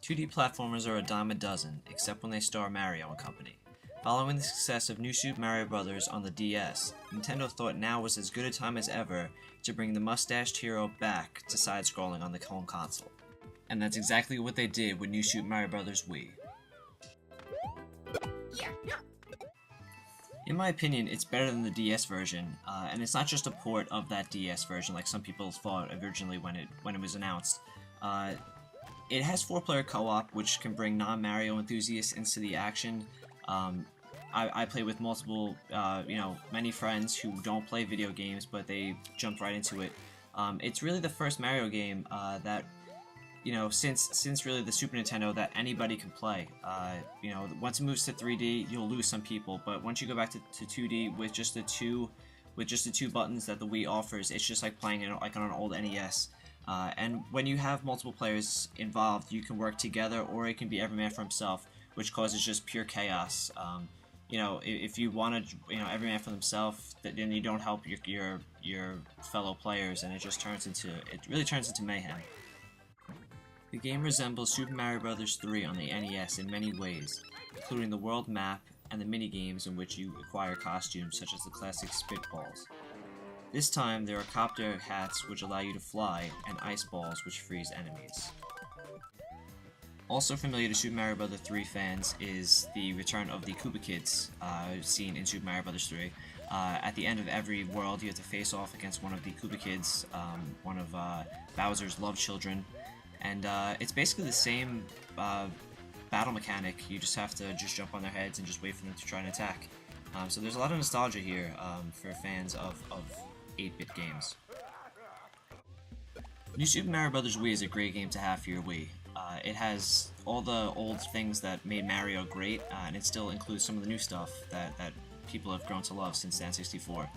2D platformers are a dime a dozen, except when they star Mario and company. Following the success of New Super Mario Bros. On the DS, Nintendo thought now was as good a time as ever to bring the mustached hero back to side-scrolling on the home console. And that's exactly what they did with New Super Mario Bros. Wii. In my opinion, it's better than the DS version, and it's not just a port of that DS version like some people thought originally when it was announced. It has 4-player co-op, which can bring non-Mario enthusiasts into the action. I play with multiple, many friends who don't play video games, but they jumped right into it. It's really the first Mario game that, since really the Super Nintendo, that anybody can play. Once it moves to 3D, you'll lose some people, but once you go back to 2D with just the two buttons that the Wii offers, it's just like playing it like on an old NES. And when you have multiple players involved, you can work together, or it can be every man for himself, which causes just pure chaos. If you want to, every man for themselves, then you don't help your fellow players, and it really turns into mayhem. The game resembles Super Mario Bros. 3 on the NES in many ways, including the world map and the mini-games in which you acquire costumes such as the classic Spitballs. This time, there are copter hats which allow you to fly, and ice balls which freeze enemies. Also familiar to Super Mario Bros. 3 fans is the return of the Koopa Kids, seen in Super Mario Bros. 3. At the end of every world, you have to face off against one of the Koopa Kids, one of Bowser's love children, and it's basically the same battle mechanic. You just have to jump on their heads and just wait for them to try and attack. So there's a lot of nostalgia here for fans of 8-bit games. New Super Mario Bros. Wii is a great game to have for your Wii. It has all the old things that made Mario great, and it still includes some of the new stuff that people have grown to love since the N64.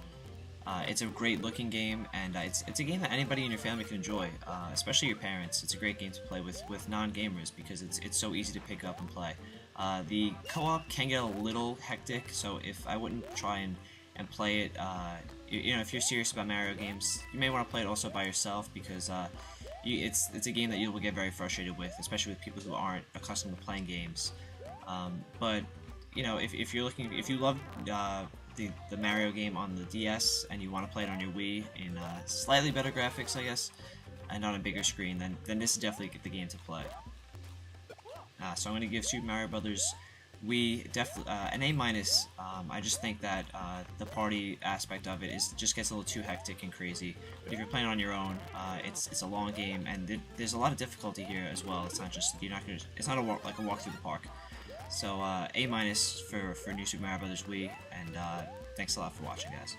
It's a great looking game, and it's a game that anybody in your family can enjoy, especially your parents. It's a great game to play with non-gamers because it's so easy to pick up and play. The co-op can get a little hectic, so I wouldn't try and play it. If you're serious about Mario games, you may want to play it also by yourself because it's a game that you will get very frustrated with, especially with people who aren't accustomed to playing games. But if you love the Mario game on the DS and you want to play it on your Wii in slightly better graphics, I guess, and on a bigger screen, then this is definitely the game to play. So I'm going to give Super Mario Bros. Wii an A-. I just think that the party aspect of it just gets a little too hectic and crazy. But if you're playing on your own, it's a long game, and there's a lot of difficulty here as well. It's not just it's not like a walk through the park. So A- for New Super Mario Bros. Wii, and thanks a lot for watching, guys.